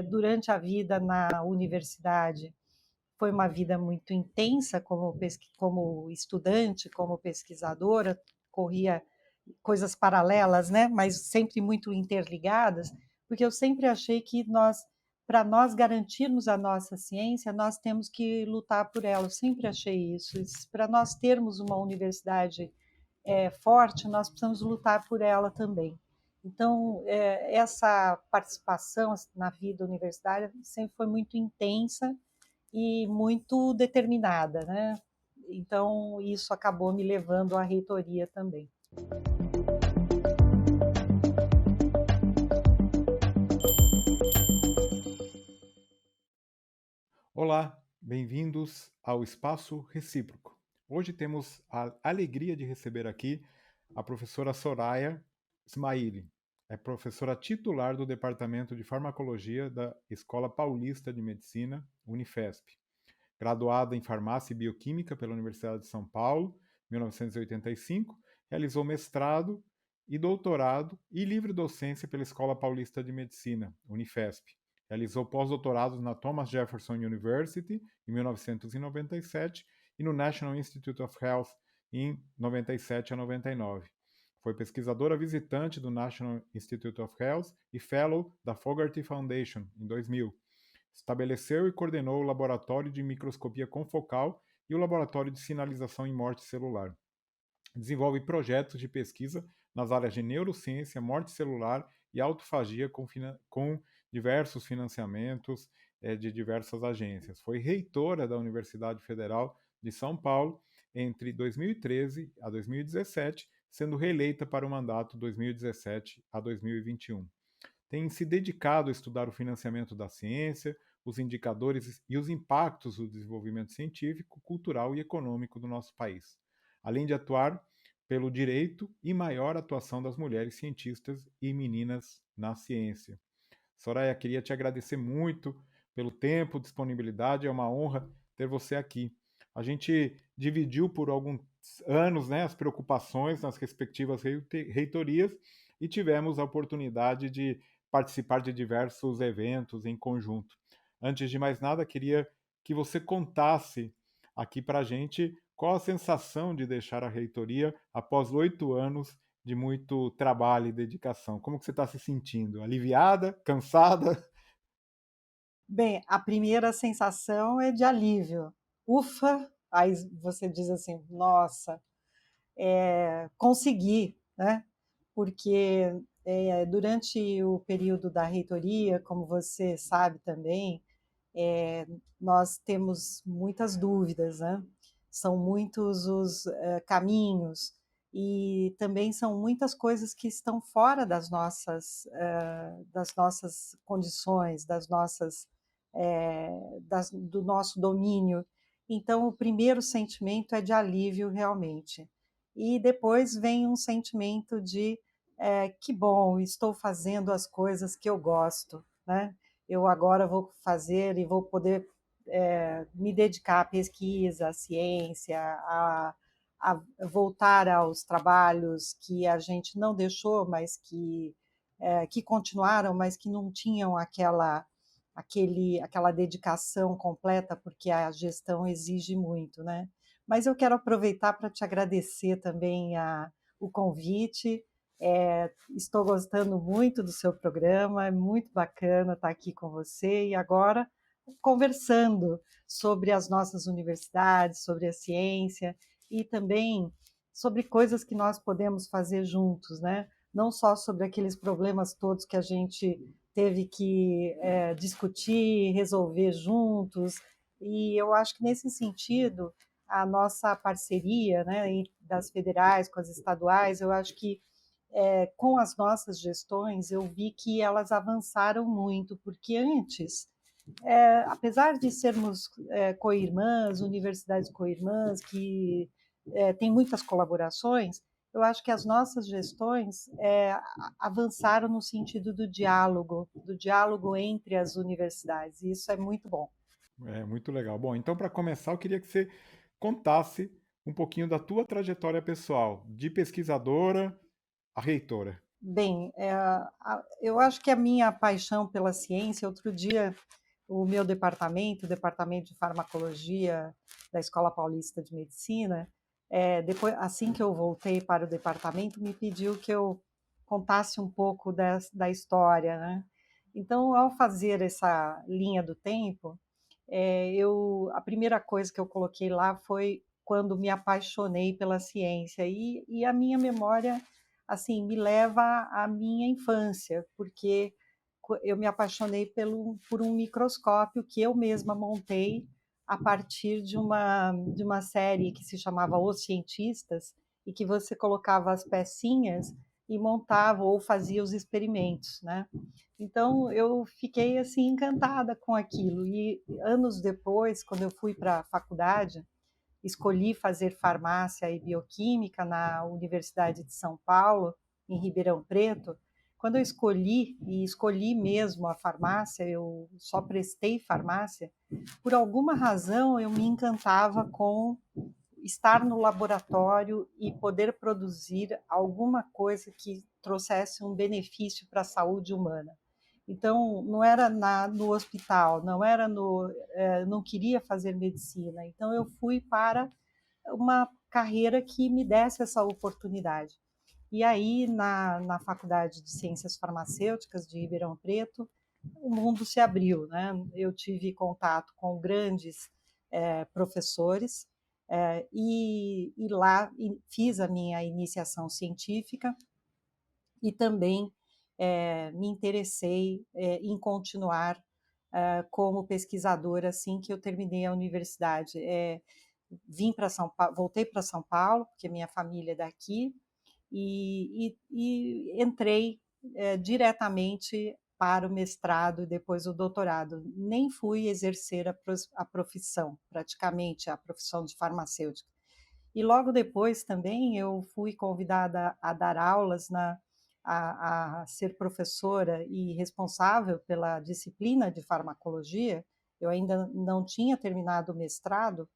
durante a vida na universidade, foi uma vida muito intensa como estudante, como pesquisadora, corria coisas paralelas, né? Mas sempre muito interligadas, porque eu sempre achei que para nós garantirmos a nossa ciência, nós temos que lutar por ela. Eu sempre achei isso. Para nós termos uma universidade forte, nós precisamos lutar por ela também. Então, essa participação na vida universitária sempre foi muito intensa e muito determinada, né? Então, isso acabou me levando à reitoria também. Olá, bem-vindos ao Espaço Recíproco. Hoje temos a alegria de receber aqui a professora Soraya Ismaili. É professora titular do Departamento de Farmacologia da Escola Paulista de Medicina, Unifesp. Graduada em Farmácia e Bioquímica pela Universidade de São Paulo, 1985, realizou mestrado e doutorado e livre docência pela Escola Paulista de Medicina, Unifesp. Realizou pós-doutorados na Thomas Jefferson University, em 1997, e no National Institute of Health, em 97 a 99. Foi pesquisadora visitante do National Institute of Health e fellow da Fogarty Foundation, em 2000. Estabeleceu e coordenou o Laboratório de Microscopia Confocal e o Laboratório de Sinalização em Morte Celular. Desenvolve projetos de pesquisa nas áreas de neurociência, morte celular e autofagia com diversos financiamentos de diversas agências. Foi reitora da Universidade Federal de São Paulo entre 2013 a 2017, sendo reeleita para o mandato 2017 a 2021. Tem se dedicado a estudar o financiamento da ciência, os indicadores e os impactos do desenvolvimento científico, cultural e econômico do nosso país, além de atuar pelo direito e maior atuação das mulheres cientistas e meninas na ciência. Soraya, queria te agradecer muito pelo tempo, disponibilidade, é uma honra ter você aqui. A gente dividiu por alguns anos, né, as preocupações nas respectivas reitorias e tivemos a oportunidade de participar de diversos eventos em conjunto. Antes de mais nada, queria que você contasse aqui para a gente qual a sensação de deixar a reitoria após 8 anos de muito trabalho e dedicação. Como que você está se sentindo? Aliviada? Cansada? Bem, a primeira sensação é de alívio. Ufa! Aí você diz assim, nossa, consegui, né? Porque durante o período da reitoria, como você sabe também, nós temos muitas dúvidas, né? São muitos os caminhos e também são muitas coisas que estão fora das nossas condições, do nosso domínio. Então, o primeiro sentimento é de alívio, realmente. E depois vem um sentimento de que bom, estou fazendo as coisas que eu gosto, né? Eu agora vou fazer e vou poder me dedicar à pesquisa, à ciência, a voltar aos trabalhos que a gente não deixou, mas que continuaram, mas que não tinham aquela dedicação completa, porque a gestão exige muito, né? Mas eu quero aproveitar para te agradecer também o convite. Estou gostando muito do seu programa, é muito bacana estar aqui com você e agora conversando sobre as nossas universidades, sobre a ciência e também sobre coisas que nós podemos fazer juntos, né? Não só sobre aqueles problemas todos que a gente teve que discutir, resolver juntos. E eu acho que nesse sentido a nossa parceria, né, das federais com as estaduais, eu acho que com as nossas gestões eu vi que elas avançaram muito, porque antes apesar de sermos co-irmãs, universidades co-irmãs, que têm muitas colaborações, eu acho que as nossas gestões avançaram no sentido do diálogo entre as universidades, e isso é muito bom. É muito legal. Bom, então para começar, eu queria que você contasse um pouquinho da tua trajetória pessoal, de pesquisadora a reitora. Bem, eu acho que a minha paixão pela ciência, outro dia, o meu departamento, o departamento de farmacologia da Escola Paulista de Medicina, depois, assim que eu voltei para o departamento, me pediu que eu contasse um pouco da história, né? Então, ao fazer essa linha do tempo, a primeira coisa que eu coloquei lá foi quando me apaixonei pela ciência e a minha memória assim me leva à minha infância, porque eu me apaixonei por um microscópio que eu mesma montei a partir de uma série que se chamava Os Cientistas e que você colocava as pecinhas e montava ou fazia os experimentos, né? Então eu fiquei assim encantada com aquilo e anos depois, quando eu fui para a faculdade, escolhi fazer farmácia e bioquímica na Universidade de São Paulo, em Ribeirão Preto. Quando eu escolhi mesmo a farmácia, eu só prestei farmácia, por alguma razão eu me encantava com estar no laboratório e poder produzir alguma coisa que trouxesse um benefício para a saúde humana. Então, não era no hospital, não queria fazer medicina. Então, eu fui para uma carreira que me desse essa oportunidade. E aí, na Faculdade de Ciências Farmacêuticas de Ribeirão Preto, o mundo se abriu, né? Eu tive contato com grandes professores e lá fiz a minha iniciação científica e também me interessei em continuar como pesquisadora assim que eu terminei a universidade. Voltei para São Paulo, porque minha família é daqui, e entrei diretamente para o mestrado e depois o doutorado. Nem fui exercer a profissão, praticamente a profissão de farmacêutica. E logo depois também eu fui convidada a dar aulas a ser professora e responsável pela disciplina de farmacologia. Eu ainda não tinha terminado o mestrado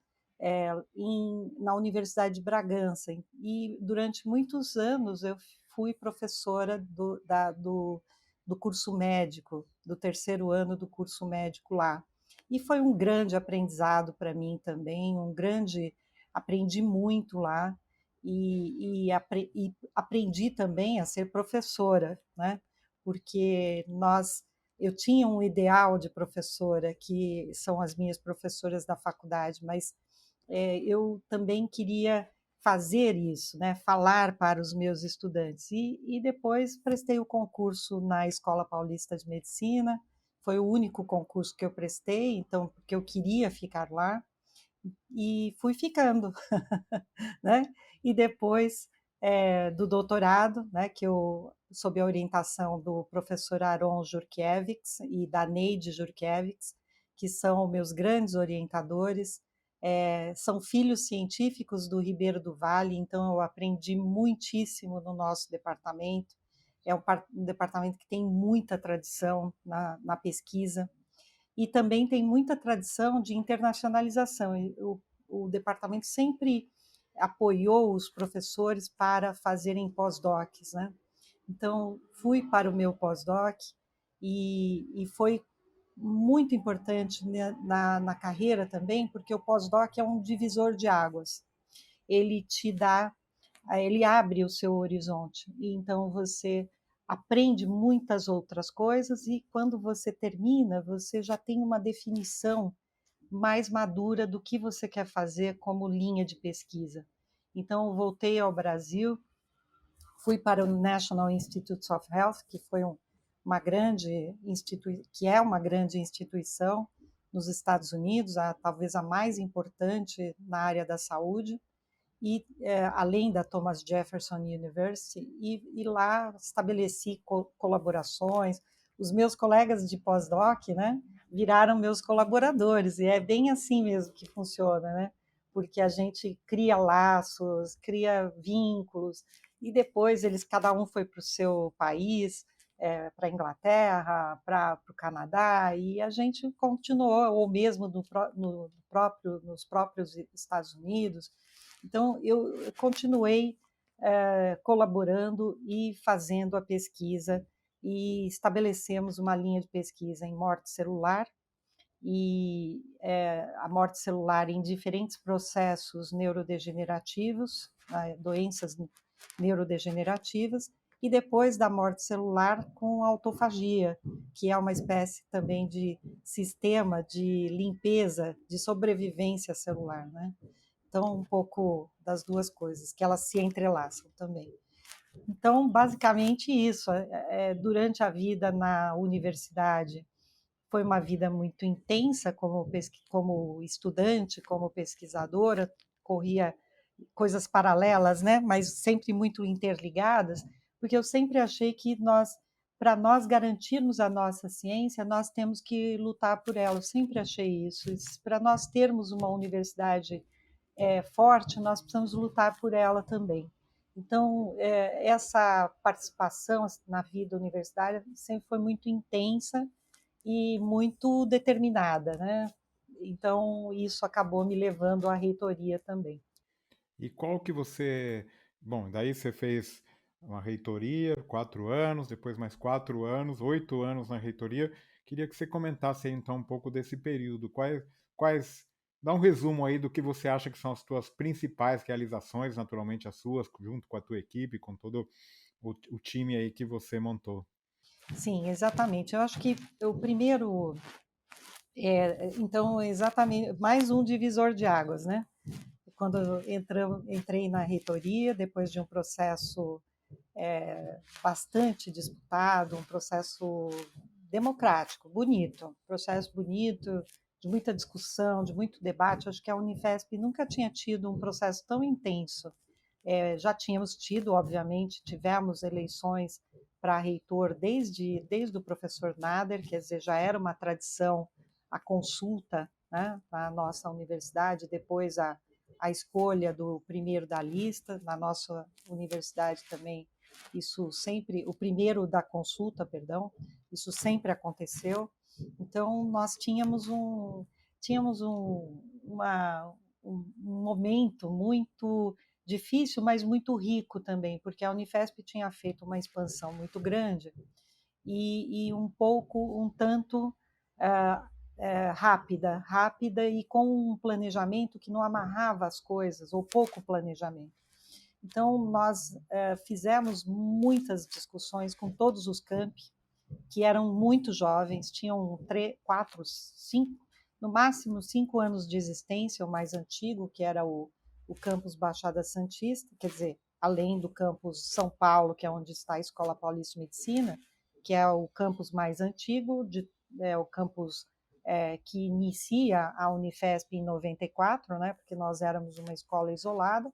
na Universidade de Bragança e durante muitos anos eu fui professora do curso médico, do terceiro ano do curso médico lá. E foi um grande aprendizado para mim também, aprendi muito lá e aprendi também a ser professora, né? Porque eu tinha um ideal de professora, que são as minhas professoras da faculdade, mas eu também queria fazer isso, né? Falar para os meus estudantes. E depois prestei o concurso na Escola Paulista de Medicina, foi o único concurso que eu prestei, então, porque eu queria ficar lá, e fui ficando, né? E depois do doutorado, né, que eu sob a orientação do professor Aron Jurkiewicz e da Neide Jurkiewicz, que são meus grandes orientadores, são filhos científicos do Ribeiro do Vale, então eu aprendi muitíssimo no nosso departamento. É um departamento que tem muita tradição na pesquisa e também tem muita tradição de internacionalização. O departamento sempre apoiou os professores para fazerem pós-docs, né? Então, fui para o meu pós-doc e foi muito importante na carreira também, porque o pós-doc é um divisor de águas. Ele te dá, ele abre o seu horizonte, e então você aprende muitas outras coisas e quando você termina, você já tem uma definição mais madura do que você quer fazer como linha de pesquisa. Então, voltei ao Brasil, fui para o National Institutes of Health, que foi que é uma grande instituição nos Estados Unidos, talvez a mais importante na área da saúde, e além da Thomas Jefferson University, e lá estabeleci colaborações. Os meus colegas de pós-doc, né, viraram meus colaboradores, e é bem assim mesmo que funciona, né? Porque a gente cria laços, cria vínculos, e depois cada um foi para o seu país, para a Inglaterra, para o Canadá, e a gente continuou, ou mesmo nos próprios Estados Unidos. Então, eu continuei colaborando e fazendo a pesquisa, e estabelecemos uma linha de pesquisa em morte celular, e a morte celular em diferentes processos neurodegenerativos, doenças neurodegenerativas, e depois da morte celular com autofagia, que é uma espécie também de sistema de limpeza, de sobrevivência celular, né? Então, um pouco das duas coisas, que elas se entrelaçam também. Então, basicamente isso. Durante a vida na universidade, foi uma vida muito intensa como estudante, como pesquisadora, corria coisas paralelas, né? Mas sempre muito interligadas, porque eu sempre achei que para nós garantirmos a nossa ciência, nós temos que lutar por ela. Eu sempre achei isso. Para nós termos uma universidade forte, nós precisamos lutar por ela também. Então, essa participação na vida universitária sempre foi muito intensa e muito determinada, né? Então, isso acabou me levando à reitoria também. E qual que você. Bom, daí você fez uma reitoria, 4 anos, depois mais 4 anos, 8 anos na reitoria. Queria que você comentasse aí então um pouco desse período. Quais. Dá um resumo aí do que você acha que são as tuas principais realizações, naturalmente as suas, junto com a tua equipe, com todo o time aí que você montou. Sim, exatamente. Eu acho que o primeiro, então, exatamente, mais um divisor de águas, né? Quando entrei na reitoria, depois de um processo bastante disputado, um processo democrático, bonito, um processo bonito, de muita discussão, de muito debate. Acho que a Unifesp nunca tinha tido um processo tão intenso. Já tínhamos tido, obviamente, tivemos eleições para reitor desde o professor Nader, quer dizer, já era uma tradição a consulta, né, na nossa universidade, depois a escolha do primeiro da lista, na nossa universidade também, isso sempre, o primeiro da consulta, perdão, isso sempre aconteceu. Então, nós tínhamos um momento muito difícil, mas muito rico também, porque a Unifesp tinha feito uma expansão muito grande e um tanto rápida e com um planejamento que não amarrava as coisas, ou pouco planejamento. Então, nós fizemos muitas discussões com todos os campi, que eram muito jovens, tinham 4, 5, no máximo 5 anos de existência, o mais antigo, que era o campus Baixada Santista, quer dizer, além do campus São Paulo, que é onde está a Escola Paulista de Medicina, que é o campus mais antigo, o campus que inicia a Unifesp em 94, né, porque nós éramos uma escola isolada,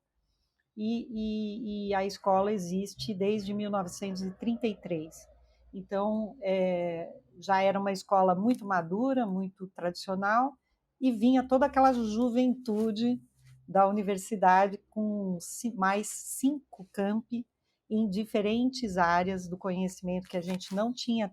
e a escola existe desde 1933. Então, já era uma escola muito madura, muito tradicional, e vinha toda aquela juventude da universidade com mais 5 campi em diferentes áreas do conhecimento que a gente não tinha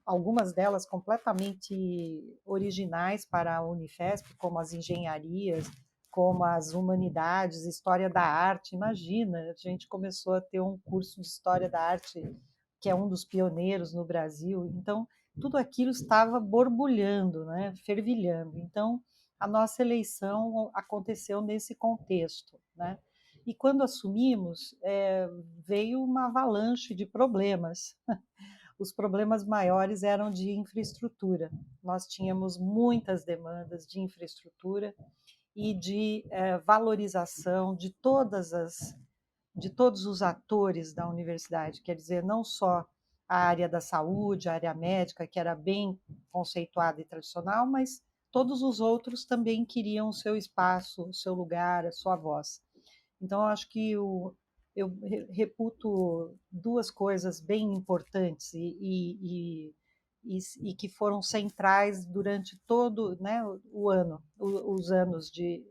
algumas delas completamente originais para a Unifesp, como as engenharias, como as humanidades, história da arte. Imagina, a gente começou a ter um curso de história da arte que é um dos pioneiros no Brasil. Então, tudo aquilo estava borbulhando, né, fervilhando. Então, a nossa eleição aconteceu nesse contexto, né? E quando assumimos, veio uma avalanche de problemas. Os problemas maiores eram de infraestrutura. Nós tínhamos muitas demandas de infraestrutura e de valorização de todos os atores da universidade, quer dizer, não só a área da saúde, a área médica, que era bem conceituada e tradicional, mas todos os outros também queriam o seu espaço, o seu lugar, a sua voz. Então, eu acho que eu reputo duas coisas bem importantes e que foram centrais durante todo, né, o ano, os anos de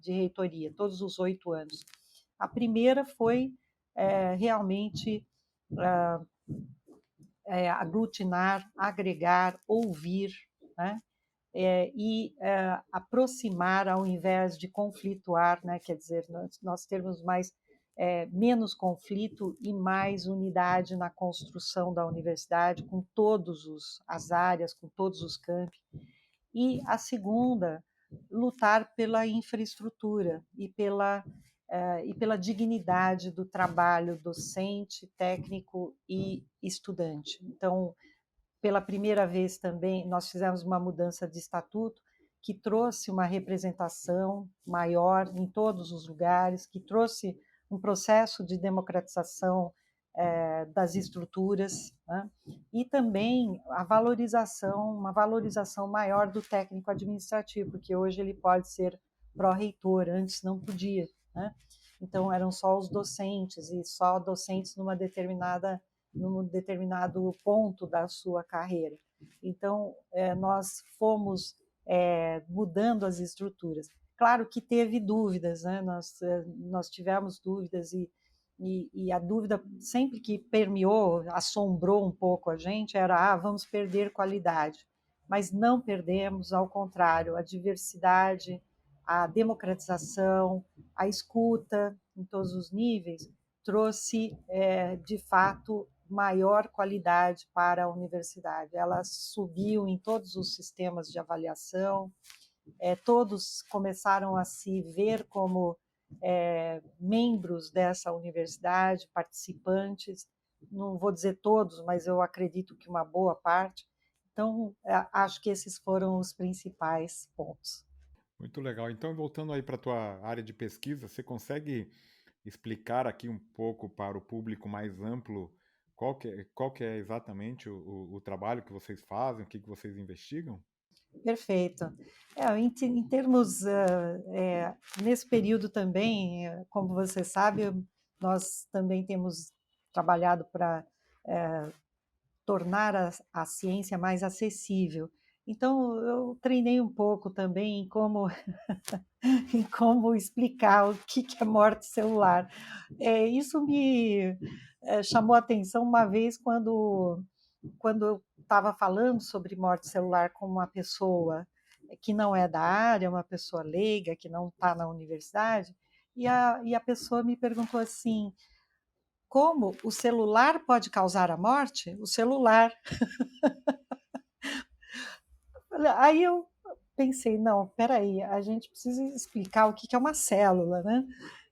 reitoria, todos os 8 anos. A primeira foi realmente aglutinar, agregar, ouvir, né? aproximar ao invés de conflituar, né? Quer dizer, nós termos menos conflito e mais unidade na construção da universidade, com todas as áreas, com todos os campi. E a segunda, lutar pela infraestrutura e pela dignidade do trabalho docente, técnico e estudante. Então, pela primeira vez também, nós fizemos uma mudança de estatuto que trouxe uma representação maior em todos os lugares, que trouxe um processo de democratização das estruturas, né? E também uma valorização maior do técnico administrativo, porque hoje ele pode ser pró-reitor, antes não podia, né? Então eram só os docentes e só docentes num determinado ponto da sua carreira. Então, nós fomos mudando as estruturas. Claro que teve dúvidas, né? Nós tivemos dúvidas e a dúvida sempre que permeou, assombrou um pouco a gente, era vamos perder qualidade. Mas não perdemos, ao contrário, a diversidade, a democratização, a escuta em todos os níveis trouxe, de fato, maior qualidade para a universidade. Ela subiu em todos os sistemas de avaliação, todos começaram a se ver como membros dessa universidade, participantes, não vou dizer todos, mas eu acredito que uma boa parte. Então, acho que esses foram os principais pontos. Muito legal. Então, voltando aí para a tua área de pesquisa, você consegue explicar aqui um pouco para o público mais amplo qual que é exatamente o trabalho que vocês fazem, o que vocês investigam? Perfeito. Em termos, nesse período também, como você sabe, nós também temos trabalhado para tornar a ciência mais acessível. Então, eu treinei um pouco também em como, em como explicar o que é morte celular. Isso me chamou a atenção uma vez quando eu estava falando sobre morte celular com uma pessoa que não é da área, uma pessoa leiga, que não está na universidade, e a pessoa me perguntou assim: como o celular pode causar a morte? O celular. Aí eu pensei, não, peraí, a gente precisa explicar o que é uma célula, né?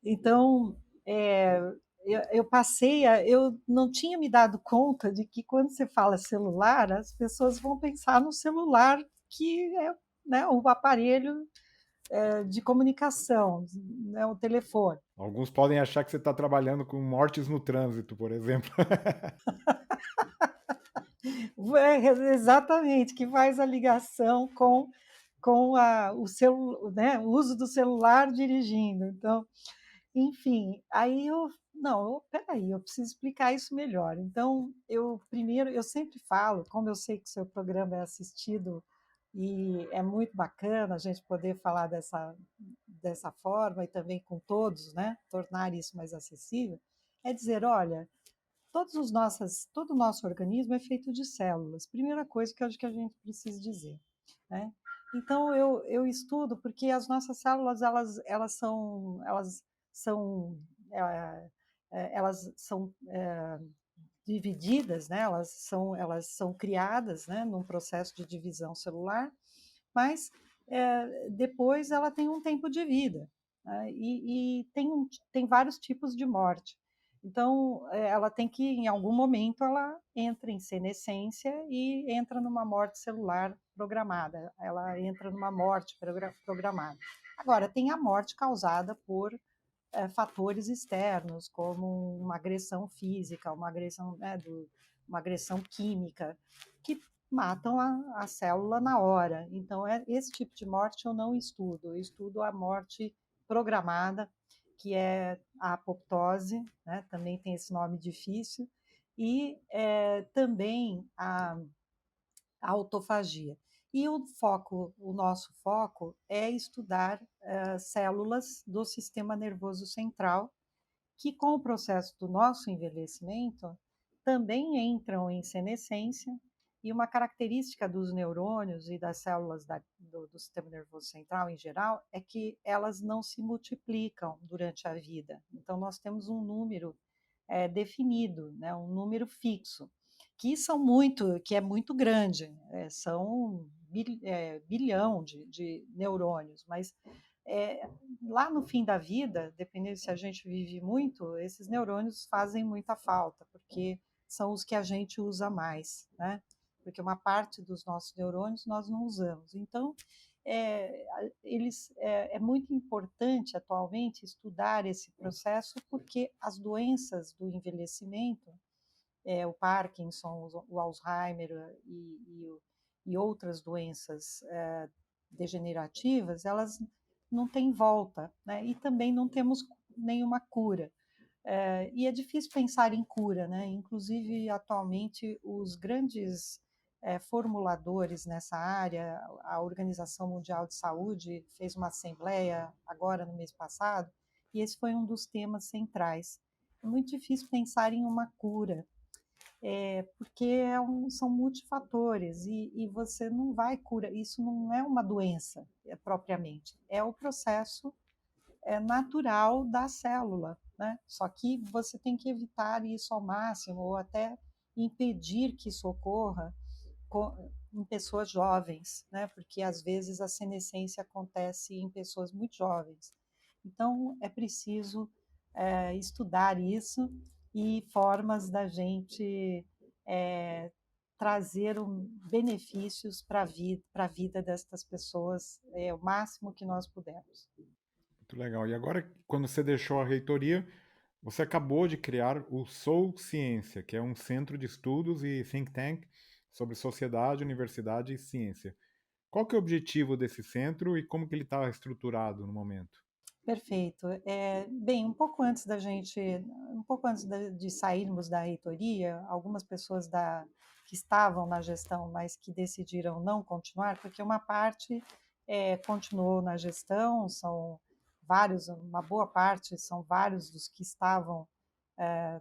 Então, é, eu não tinha me dado conta de que quando você fala celular, as pessoas vão pensar no celular, que é, né, o aparelho de comunicação, né, o telefone. Alguns podem achar que você está trabalhando com mortes no trânsito, por exemplo. Exatamente, que faz a ligação o uso do celular dirigindo. Então, enfim, aí peraí, eu preciso explicar isso melhor. Então, eu sempre falo, como eu sei que o seu programa é assistido e é muito bacana a gente poder falar dessa forma e também com todos, né? Tornar isso mais acessível, é dizer, olha, todo o nosso organismo é feito de células. Primeira coisa que eu acho que a gente precisa dizer, né? Então eu estudo porque as nossas células são é, elas são divididas, né? Elas são criadas, né? Num processo de divisão celular, mas depois ela tem um tempo de vida, né? E tem vários tipos de morte. Então, ela tem que, em algum momento, ela entra em senescência e entra numa morte celular programada. Ela entra numa morte programada. Agora, tem a morte causada por fatores externos, como uma agressão física, uma agressão química, que matam a célula na hora. Então, esse tipo de morte eu não estudo. Eu estudo a morte programada, que é a apoptose, né? Também tem esse nome difícil, e também a autofagia. E o nosso foco é estudar células do sistema nervoso central, que com o processo do nosso envelhecimento também entram em senescência E uma característica dos neurônios e das células do sistema nervoso central em geral é que elas não se multiplicam durante a vida. Então, nós temos um número definido, né, um número fixo, que é muito grande, são bilhão de neurônios, mas é, lá no fim da vida, dependendo se a gente vive muito, esses neurônios fazem muita falta, porque são os que a gente usa mais, né? Porque uma parte dos nossos neurônios nós não usamos. Então, é muito importante atualmente estudar esse processo, porque as doenças do envelhecimento, o Parkinson, o Alzheimer e outras doenças degenerativas, elas não têm volta, né? E também não temos nenhuma cura. E é difícil pensar em cura, né? Inclusive, atualmente, os grandes formuladores nessa área, a Organização Mundial de Saúde fez uma assembleia agora no mês passado, e esse foi um dos temas centrais. É muito difícil pensar em uma cura, porque são multifatores e você não vai curar. Isso não é uma doença propriamente, é o processo natural da célula, né? Só que você tem que evitar isso ao máximo ou até impedir que isso ocorra em pessoas jovens, né? Porque às vezes a senescência acontece em pessoas muito jovens. Então é preciso estudar isso e formas da gente trazer benefícios para a vida destas pessoas o máximo que nós pudermos. Muito legal. E agora, quando você deixou a reitoria, você acabou de criar o Soul Ciência, que é um centro de estudos e think tank sobre sociedade, universidade e ciência. Qual que é o objetivo desse centro e como que ele está estruturado no momento? Perfeito. Bem, um pouco antes de sairmos da reitoria, algumas pessoas que estavam na gestão, mas que decidiram não continuar, porque uma parte continuou na gestão, são vários, uma boa parte, são vários dos que estavam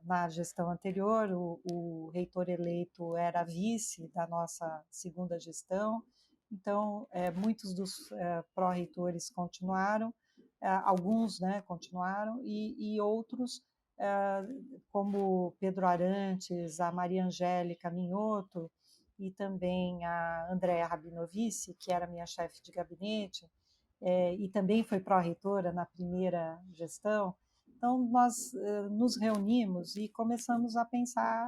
na gestão anterior. O reitor eleito era vice da nossa segunda gestão, então muitos dos pró-reitores continuaram, alguns, né, continuaram, e outros, como Pedro Arantes, a Maria Angélica Minhoto e também a Andréa Rabinovici, que era minha chefe de gabinete, e também foi pró-reitora na primeira gestão. Então, nós nos reunimos e começamos a pensar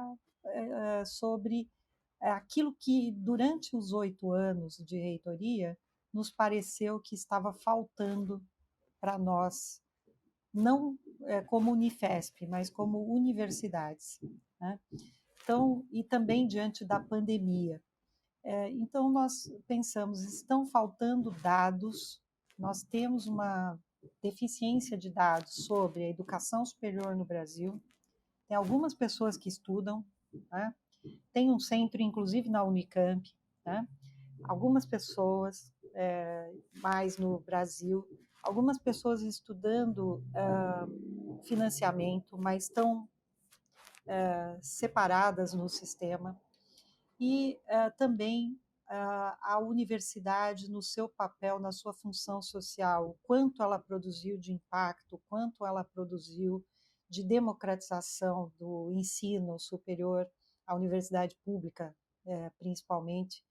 sobre aquilo que, durante os 8 anos de reitoria, nos pareceu que estava faltando para nós, não como Unifesp, mas como universidades, né? Então, e também diante da pandemia. Então, nós pensamos, estão faltando dados, nós temos uma deficiência de dados sobre a educação superior no Brasil, tem algumas pessoas que estudam, né? Tem um centro, inclusive na Unicamp, né? Algumas pessoas, mais no Brasil, algumas pessoas estudando financiamento, mas estão separadas no sistema. E também a universidade no seu papel, na sua função social, o quanto ela produziu de impacto, o quanto ela produziu de democratização do ensino superior, a universidade pública, principalmente,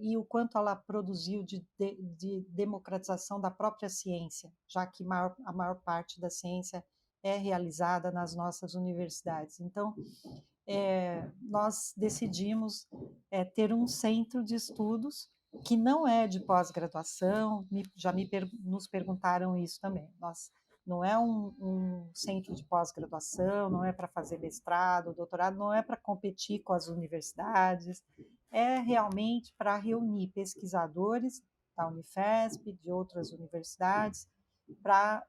e o quanto ela produziu de democratização da própria ciência, já que a maior parte da ciência é realizada nas nossas universidades. Então, nós decidimos ter um centro de estudos que não é de pós-graduação, nos perguntaram isso também. Não é um centro de pós-graduação, não é para fazer mestrado, doutorado, não é para competir com as universidades, é realmente para reunir pesquisadores da Unifesp, de outras universidades, para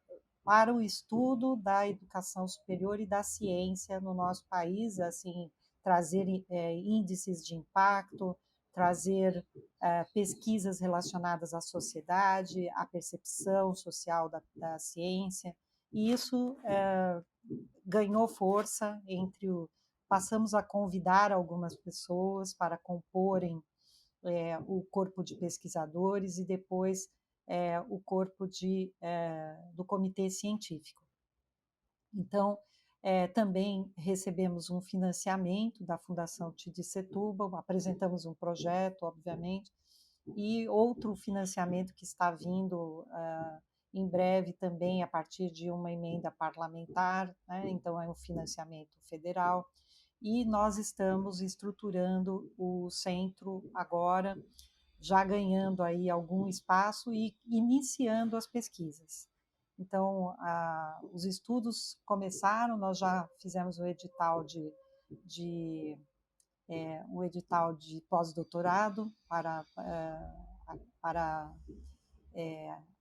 para o estudo da educação superior e da ciência no nosso país, assim, trazer índices de impacto, trazer pesquisas relacionadas à sociedade, à percepção social da ciência, e isso ganhou força entre passamos a convidar algumas pessoas para comporem o corpo de pesquisadores e depois o corpo do comitê científico. Então, também recebemos um financiamento da Fundação Tidi Setúbal, apresentamos um projeto, obviamente, e outro financiamento que está vindo em breve também a partir de uma emenda parlamentar, né? Então é um financiamento federal, e nós estamos estruturando o centro agora, já ganhando aí algum espaço e iniciando as pesquisas. Então, os estudos começaram, nós já fizemos o edital um edital de pós-doutorado para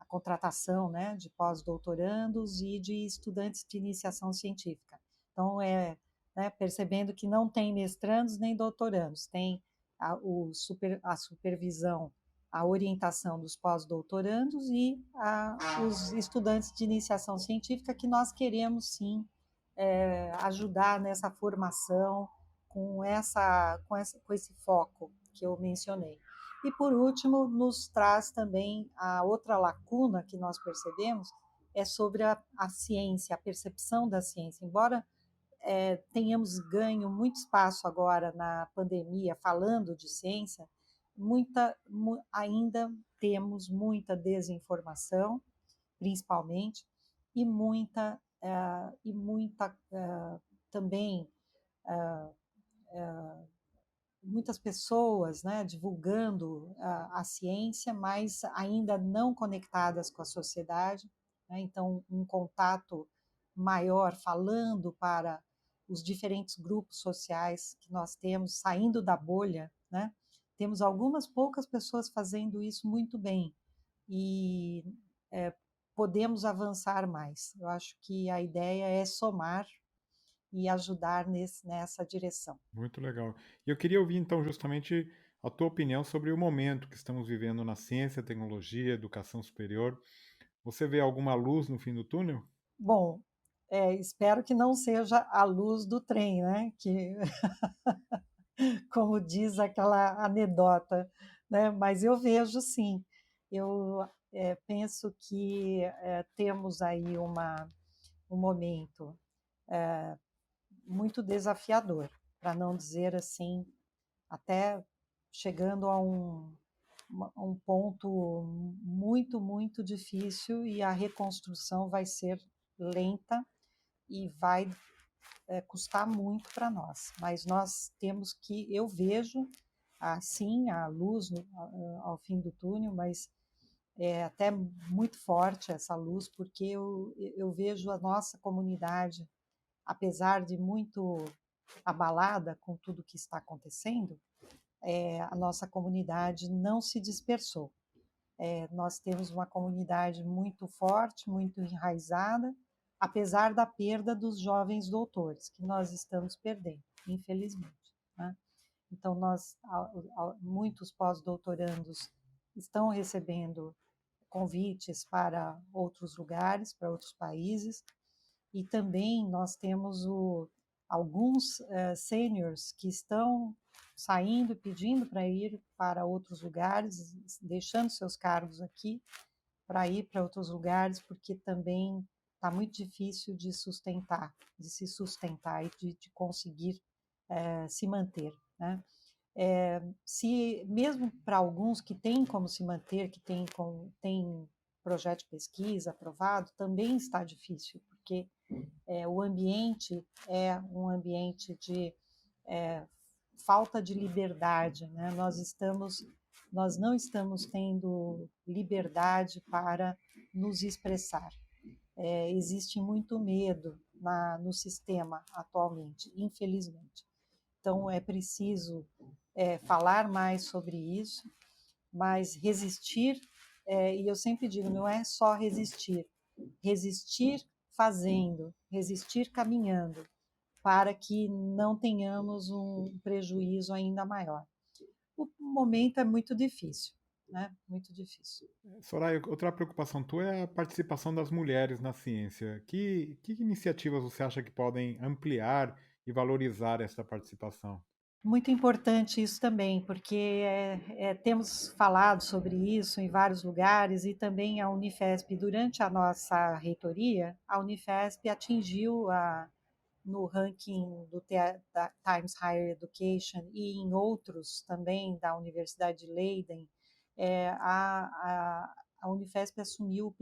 a contratação, né, de pós-doutorandos e de estudantes de iniciação científica. Então, né, percebendo que não tem mestrandos nem doutorandos, tem a supervisão, a orientação dos pós-doutorandos e os estudantes de iniciação científica, que nós queremos, sim, ajudar nessa formação com esse foco que eu mencionei. E, por último, nos traz também a outra lacuna que nós percebemos, é sobre a ciência, a percepção da ciência. Embora tenhamos ganho muito espaço agora na pandemia falando de ciência, ainda temos muita desinformação, principalmente, e muita também muitas pessoas, né, divulgando a ciência, mas ainda não conectadas com a sociedade, né? Então, um contato maior, falando para os diferentes grupos sociais que nós temos, saindo da bolha, né? Temos algumas poucas pessoas fazendo isso muito bem, e podemos avançar mais. Eu acho que a ideia é somar e ajudar nessa direção. Muito legal. E eu queria ouvir, então, justamente a tua opinião sobre o momento que estamos vivendo na ciência, tecnologia, educação superior. Você vê alguma luz no fim do túnel? Bom, espero que não seja a luz do trem, né? Que, como diz aquela anedota, né? Mas eu vejo sim. Eu penso que temos aí um momento muito desafiador, para não dizer assim, até chegando a um ponto muito, muito difícil, e a reconstrução vai ser lenta e vai custar muito para nós. Mas nós temos que, eu vejo, assim, a luz ao fim do túnel, mas é até muito forte essa luz, porque eu vejo a nossa comunidade, apesar de muito abalada com tudo que está acontecendo, a nossa comunidade não se dispersou. Nós temos uma comunidade muito forte, muito enraizada, apesar da perda dos jovens doutores, que nós estamos perdendo, infelizmente, né? Então, muitos pós-doutorandos estão recebendo convites para outros lugares, para outros países, e também nós temos alguns seniors que estão saindo, pedindo para ir para outros lugares, deixando seus cargos aqui para ir para outros lugares, porque também está muito difícil de se sustentar e de conseguir se manter, né? Se mesmo para alguns que têm como se manter, que têm projeto de pesquisa aprovado, também está difícil, porque o ambiente é um ambiente de falta de liberdade, né? Nós não estamos tendo liberdade para nos expressar. Existe muito medo no sistema atualmente, infelizmente. Então, é preciso falar mais sobre isso, mas resistir, e eu sempre digo, não é só resistir fazendo, resistir caminhando, para que não tenhamos um prejuízo ainda maior. O momento é muito difícil, né? Muito difícil. Soraya, outra preocupação tua é a participação das mulheres na ciência. Que iniciativas você acha que podem ampliar e valorizar essa participação. Muito importante isso também, porque temos falado sobre isso em vários lugares e também a Unifesp, durante a nossa reitoria, a Unifesp atingiu no ranking da Times Higher Education e em outros também da Universidade de Leiden, a Unifesp assumiu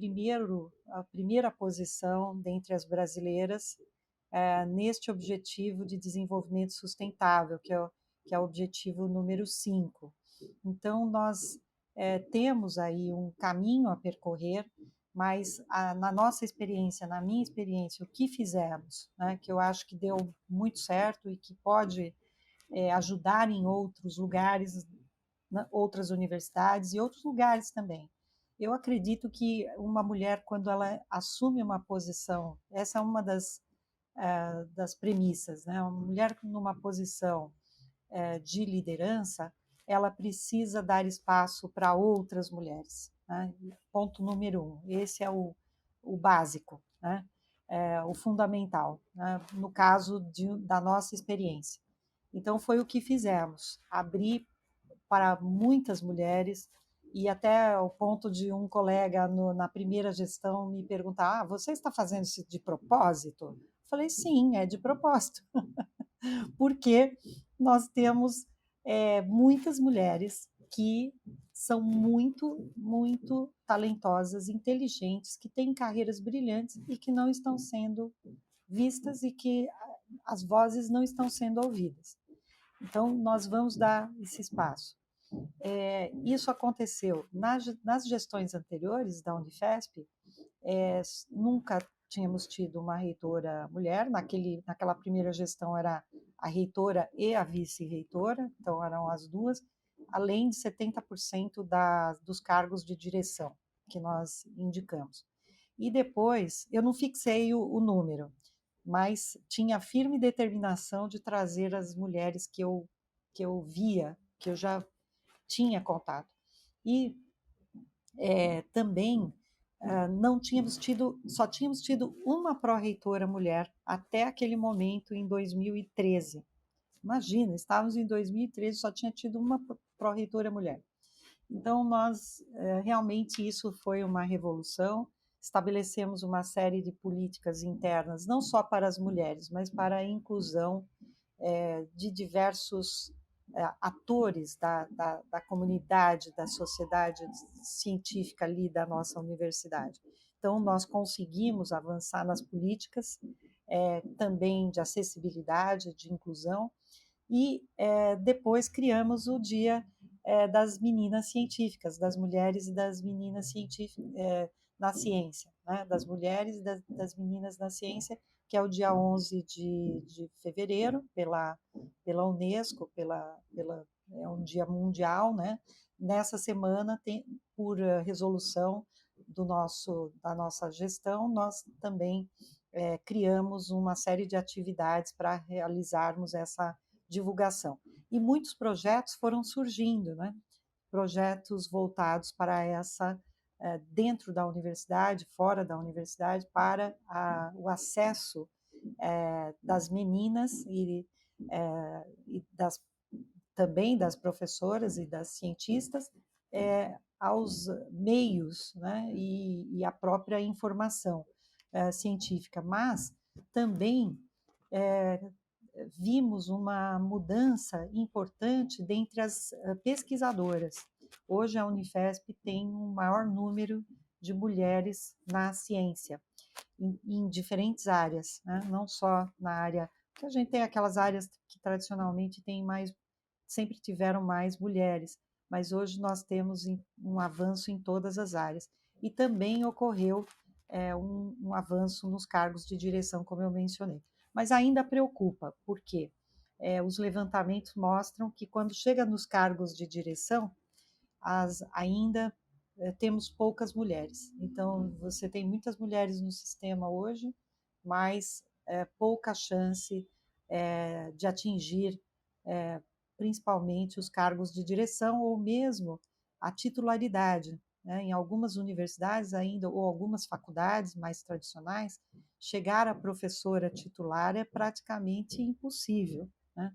a primeira posição dentre as brasileiras neste objetivo de desenvolvimento sustentável, que é o objetivo número 5. Então, nós temos aí um caminho a percorrer, mas na nossa experiência, na minha experiência, o que fizemos, né, que eu acho que deu muito certo e que pode ajudar em outros lugares, outras universidades e outros lugares também. Eu acredito que uma mulher, quando ela assume uma posição, essa é uma das premissas, né? Uma mulher numa posição de liderança, ela precisa dar espaço para outras mulheres, né? Ponto número 1. Esse é o básico, né? O fundamental, né? No caso da nossa experiência. Então, foi o que fizemos, abrir para muitas mulheres, e até o ponto de um colega na primeira gestão me perguntar: você está fazendo isso de propósito? Eu falei: sim, é de propósito, porque nós temos muitas mulheres que são muito, muito talentosas, inteligentes, que têm carreiras brilhantes e que não estão sendo vistas e que as vozes não estão sendo ouvidas. Então, nós vamos dar esse espaço. Isso aconteceu nas gestões anteriores da Unifesp, nunca tínhamos tido uma reitora mulher, naquela primeira gestão era a reitora e a vice-reitora, então eram as duas, além de 70% dos cargos de direção que nós indicamos. E depois, eu não fixei o número, mas tinha a firme determinação de trazer as mulheres que eu via, que eu já tinha contato. E também não tínhamos tido, só tínhamos tido uma pró-reitora mulher até aquele momento em 2013. Imagina, estávamos em 2013, só tinha tido uma pró-reitora mulher. Então, nós realmente isso foi uma revolução. Estabelecemos uma série de políticas internas, não só para as mulheres, mas para a inclusão de diversos atores da comunidade, da sociedade científica ali da nossa universidade. Então, nós conseguimos avançar nas políticas também de acessibilidade, de inclusão, e depois criamos o Dia das Meninas Científicas, das mulheres e das meninas científicas na ciência, né? Das mulheres e das meninas na ciência, que é o dia 11 de fevereiro, pela Unesco, é um dia mundial, né? Nessa semana, por resolução da nossa gestão, nós também criamos uma série de atividades para realizarmos essa divulgação. E muitos projetos foram surgindo, né? Projetos voltados para dentro da universidade, fora da universidade, para o acesso das meninas e também das professoras e das cientistas aos meios, né? E a própria informação científica, mas também vimos uma mudança importante dentre as pesquisadoras. Hoje a Unifesp tem um maior número de mulheres na ciência, em diferentes áreas, né? Não só na área, que a gente tem aquelas áreas que tradicionalmente sempre tiveram mais mulheres, mas hoje nós temos um avanço em todas as áreas. E também ocorreu um avanço nos cargos de direção, como eu mencionei. Mas ainda preocupa, porque os levantamentos mostram que quando chega nos cargos de direção, ainda temos poucas mulheres. Então, você tem muitas mulheres no sistema hoje, mas pouca chance de atingir principalmente os cargos de direção ou mesmo a titularidade. Né? Em algumas universidades ainda, ou algumas faculdades mais tradicionais, chegar à professora titular é praticamente impossível, né?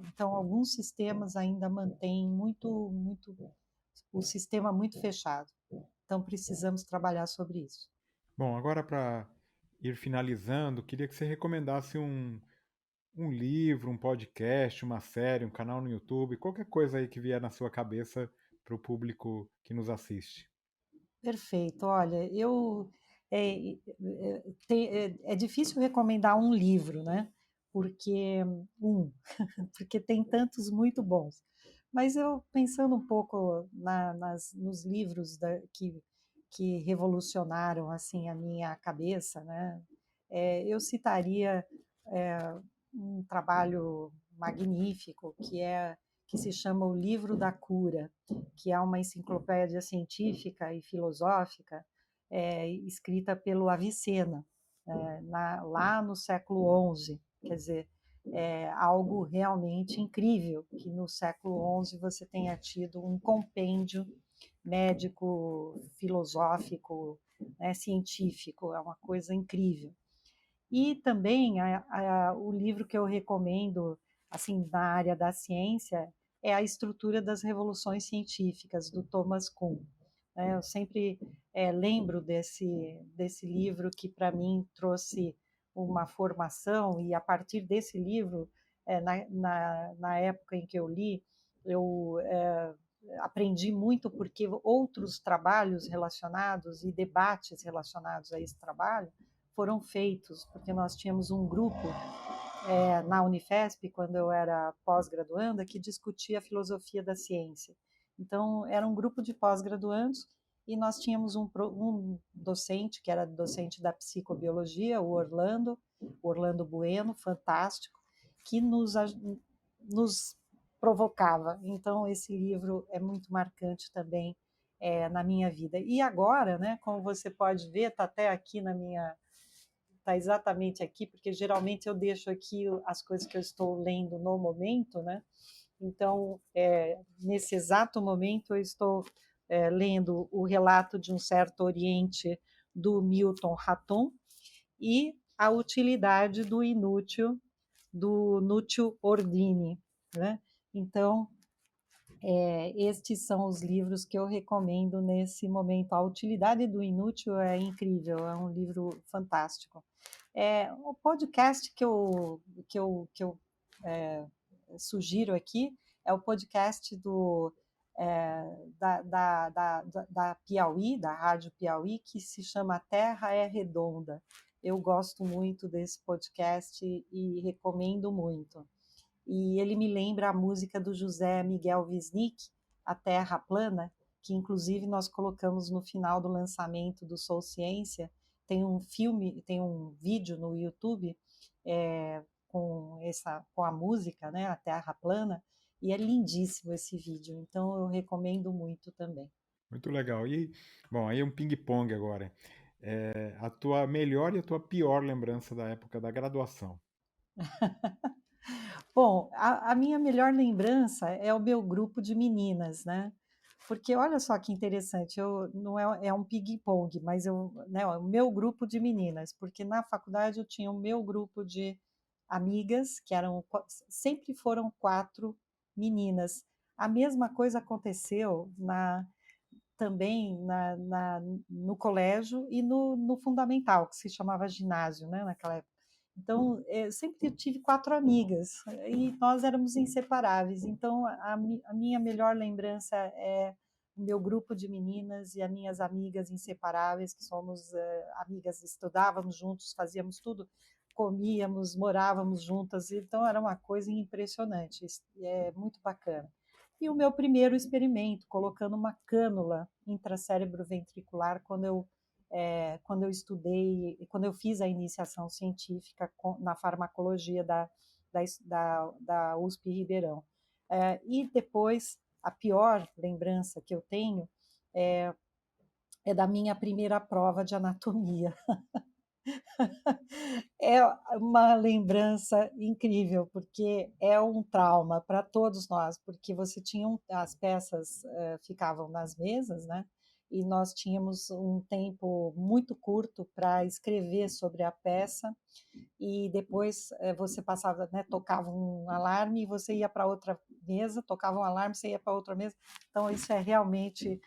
Então, alguns sistemas ainda mantêm o sistema muito fechado. Então, precisamos trabalhar sobre isso. Bom, agora para ir finalizando, queria que você recomendasse um livro, um podcast, uma série, um canal no YouTube, qualquer coisa aí que vier na sua cabeça para o público que nos assiste. Perfeito. Olha, é difícil recomendar um livro, né? Porque porque tem tantos muito bons. Mas eu pensando um pouco nos livros que revolucionaram assim a minha cabeça, né? Eu citaria é, um trabalho magnífico que se chama O Livro da Cura, que é uma enciclopédia científica e filosófica escrita pelo Avicena, lá no século XI. Quer dizer, é algo realmente incrível que no século XI você tenha tido um compêndio médico, filosófico, né, científico, é uma coisa incrível. E também o livro que eu recomendo, assim, na área da ciência, é A Estrutura das Revoluções Científicas, do Thomas Kuhn. Eu sempre lembro desse livro que, para mim, trouxe uma formação, e a partir desse livro, na época em que eu li, eu aprendi muito, porque outros trabalhos relacionados e debates relacionados a esse trabalho foram feitos, porque nós tínhamos um grupo na Unifesp, quando eu era pós-graduanda, que discutia a filosofia da ciência. Então, era um grupo de pós-graduandos e nós tínhamos um docente, que era docente da psicobiologia, o Orlando Bueno, fantástico, que nos provocava. Então, esse livro é muito marcante também na minha vida. E agora, né, como você pode ver, está até aqui está exatamente aqui, porque geralmente eu deixo aqui as coisas que eu estou lendo no momento, né? Então, nesse exato momento, eu estou lendo o relato de um certo Oriente do Milton Raton e a utilidade do inútil do Nútil Ordine, né? Então, estes são os livros que eu recomendo nesse momento. A utilidade do inútil é incrível, é um livro fantástico. O podcast que eu sugiro aqui é o podcast da Piauí, da Rádio Piauí, que se chama Terra é Redonda. Eu gosto muito desse podcast e recomendo muito. E ele me lembra a música do José Miguel Wisnik, A Terra Plana, que inclusive nós colocamos no final do lançamento do Sou Ciência. Tem um filme, tem um vídeo no YouTube com a música, né, A Terra Plana, e é lindíssimo esse vídeo, então eu recomendo muito também. Muito legal. E, bom, aí é um ping-pong agora. A tua melhor e a tua pior lembrança da época da graduação. Bom, a minha melhor lembrança é o meu grupo de meninas, né? Porque olha só que interessante, não é um ping-pong, mas né, o meu grupo de meninas, porque na faculdade eu tinha o meu grupo de amigas, que sempre foram 4 meninas. A mesma coisa aconteceu também no colégio e no fundamental, que se chamava ginásio, né, naquela época. Então, eu sempre tive 4 amigas e nós éramos inseparáveis. Então, a minha melhor lembrança é o meu grupo de meninas e as minhas amigas inseparáveis, que somos amigas, estudávamos juntos, fazíamos tudo, comíamos, morávamos juntas. Então, era uma coisa impressionante, é muito bacana. E o meu primeiro experimento, colocando uma cânula intracérebro ventricular quando eu estudei, quando eu fiz a iniciação científica na farmacologia da USP Ribeirão. E depois, a pior lembrança que eu tenho é da minha primeira prova de anatomia. É uma lembrança incrível, porque é um trauma para todos nós, porque as peças ficavam nas mesas, né? e nós tínhamos um tempo muito curto para escrever sobre a peça, e depois você passava, né, tocava um alarme e você ia para outra mesa, tocava um alarme, você ia para outra mesa. Então isso é realmente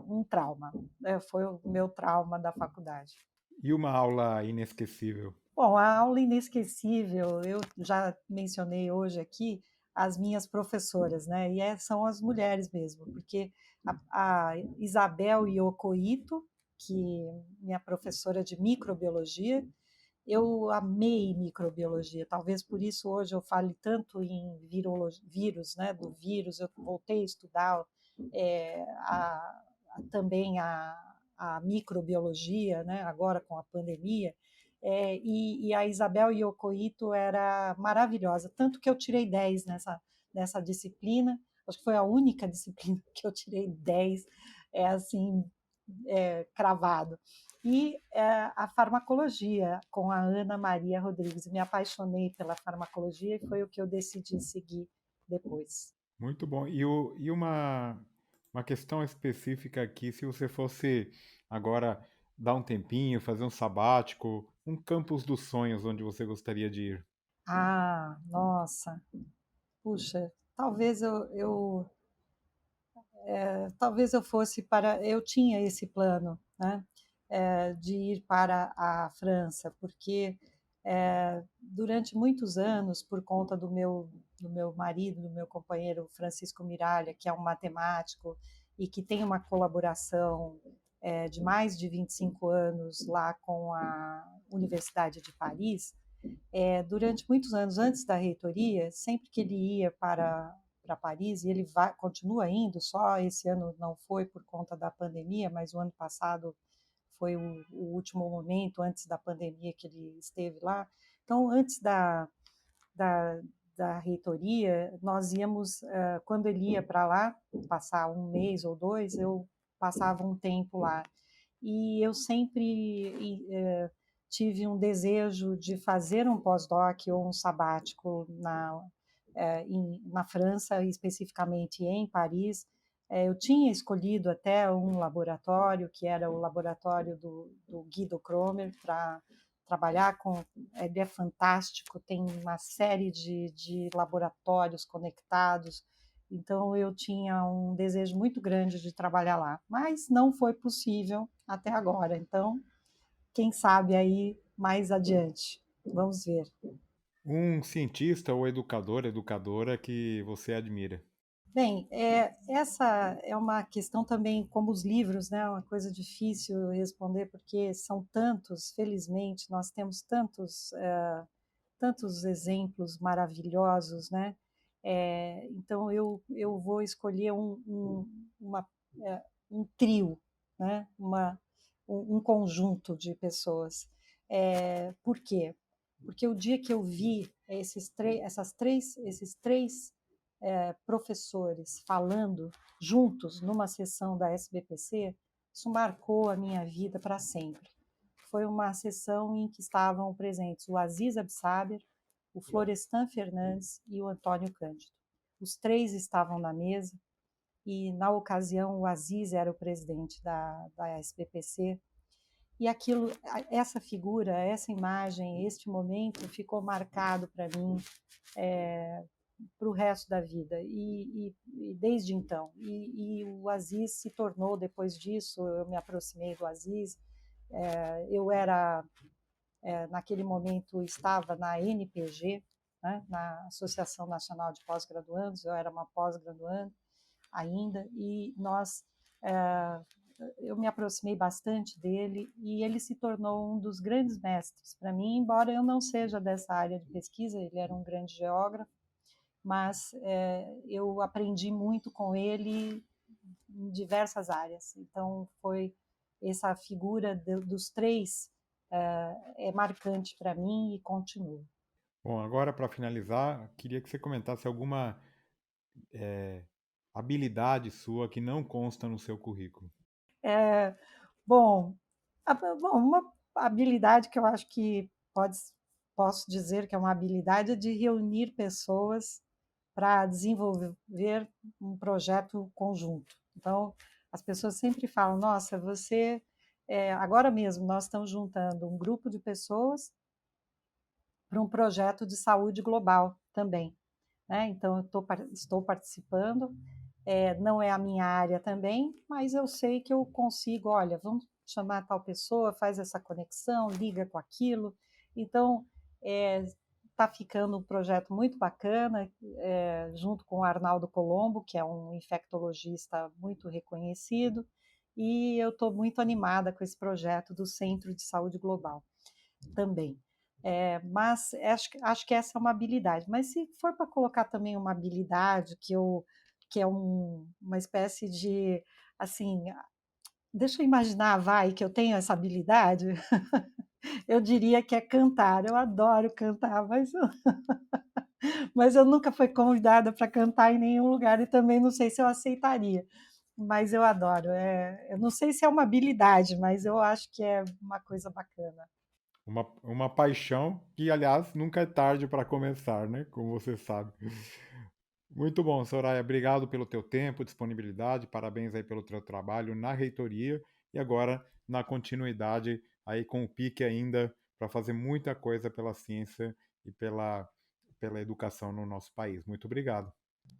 um trauma, né? Foi o meu trauma da faculdade. E uma aula inesquecível? Bom, a aula inesquecível, eu já mencionei hoje aqui as minhas professoras, né? São as mulheres mesmo, porque a Isabel Iocoito, que minha professora de microbiologia, eu amei microbiologia, talvez por isso hoje eu fale tanto em vírus, né? Do vírus, eu voltei a estudar também a microbiologia, né? Agora com a pandemia. E a Isabel Iocoito era maravilhosa, tanto que eu tirei 10 nessa disciplina, acho que foi a única disciplina que eu tirei 10, assim, cravado. E a farmacologia, com a Ana Maria Rodrigues. Me apaixonei pela farmacologia e foi o que eu decidi seguir depois. Muito bom. E uma questão específica aqui, se você fosse agora dar um tempinho, fazer um sabático, um campus dos sonhos onde você gostaria de ir. Ah, nossa, puxa, talvez eu fosse para. Eu tinha esse plano, né, de ir para a França, porque durante muitos anos, por conta do meu marido, do meu companheiro Francisco Miralha, que é um matemático e que tem uma colaboração de mais de 25 anos lá com a Universidade de Paris, durante muitos anos antes da reitoria, sempre que ele ia para Paris, e ele continua indo, só esse ano não foi por conta da pandemia, mas o ano passado foi o último momento antes da pandemia que ele esteve lá. Então, antes da, da reitoria, nós íamos, quando ele ia para lá, passar um mês ou dois, eu passava um tempo lá. E eu sempre tive um desejo de fazer um pós-doc ou um sabático na França, especificamente em Paris. Eu tinha escolhido até um laboratório, que era o laboratório do Guido Kromer, para trabalhar com. Ele é fantástico, tem uma série de laboratórios conectados. Então eu tinha um desejo muito grande de trabalhar lá, mas não foi possível até agora. Então, quem sabe aí mais adiante. Vamos ver. Um cientista ou educador, educadora que você admira. Bem, essa é uma questão também, como os livros, né? É uma coisa difícil responder, porque são tantos, felizmente, nós temos tantos exemplos maravilhosos, né? Então, eu vou escolher um trio, né? Um conjunto de pessoas. Por quê? Porque o dia que eu vi esses três professores falando juntos numa sessão da SBPC, isso marcou a minha vida para sempre. Foi uma sessão em que estavam presentes o Aziz Absaber, o Florestan Fernandes e o Antônio Cândido. Os três estavam na mesa e, na ocasião, o Aziz era o presidente da SBPC. E essa figura, essa imagem, este momento ficou marcado para mim para o resto da vida e desde então. E o Aziz se tornou, depois disso, eu me aproximei do Aziz. Eu era, naquele momento, estava na NPG, né, na Associação Nacional de Pós-Graduandos, eu era uma pós-graduanda ainda, e eu me aproximei bastante dele e ele se tornou um dos grandes mestres para mim, embora eu não seja dessa área de pesquisa, ele era um grande geógrafo, mas eu aprendi muito com ele em diversas áreas. Então, foi essa figura dos três marcante para mim e continua. Bom, agora para finalizar, queria que você comentasse alguma habilidade sua que não consta no seu currículo. É, bom, uma habilidade que eu acho que posso dizer que é uma habilidade é de reunir pessoas para desenvolver um projeto conjunto. Então, As pessoas sempre falam, nossa, agora mesmo nós estamos juntando um grupo de pessoas para um projeto de saúde global também, né? Então, estou participando, não é a minha área também, mas eu sei que eu consigo, olha, vamos chamar tal pessoa, faz essa conexão, liga com aquilo. Então, está ficando um projeto muito bacana, junto com o Arnaldo Colombo, que é um infectologista muito reconhecido, e eu estou muito animada com esse projeto do Centro de Saúde Global também. Mas acho que essa é uma habilidade. Mas se for para colocar também uma habilidade que é uma espécie de, assim, deixa eu imaginar, vai, que eu tenho essa habilidade, eu diria que é cantar. Eu adoro cantar, mas eu nunca fui convidada para cantar em nenhum lugar e também não sei se eu aceitaria. Mas eu adoro. Eu não sei se é uma habilidade, mas eu acho que é uma coisa bacana. Uma paixão que, aliás, nunca é tarde para começar, né? Como você sabe. Muito bom, Soraya. Obrigado pelo teu tempo, disponibilidade. Parabéns aí pelo teu trabalho na reitoria e agora na continuidade aí com o pique ainda para fazer muita coisa pela ciência e pela educação no nosso país. Muito obrigado.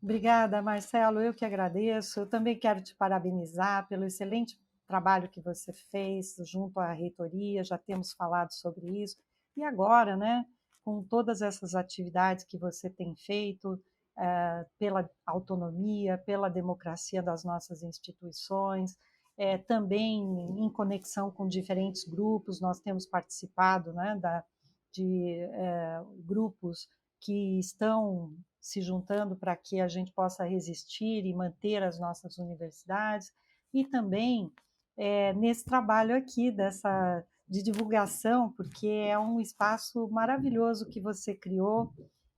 Obrigada, Marcelo. Eu que agradeço. Eu também quero te parabenizar pelo excelente trabalho que você fez junto à reitoria. Já temos falado sobre isso. E agora, né, com todas essas atividades que você tem feito, pela autonomia, pela democracia das nossas instituições, também em conexão com diferentes grupos, nós temos participado, né, de grupos que estão se juntando para que a gente possa resistir e manter as nossas universidades, e também nesse trabalho aqui de divulgação, porque é um espaço maravilhoso que você criou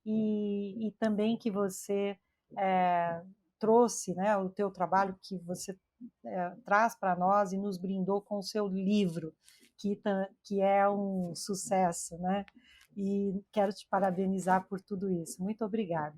e também que você trouxe, né, o teu trabalho que você traz para nós e nos brindou com o seu livro, que é um sucesso, né? E quero te parabenizar por tudo isso. Muito obrigada.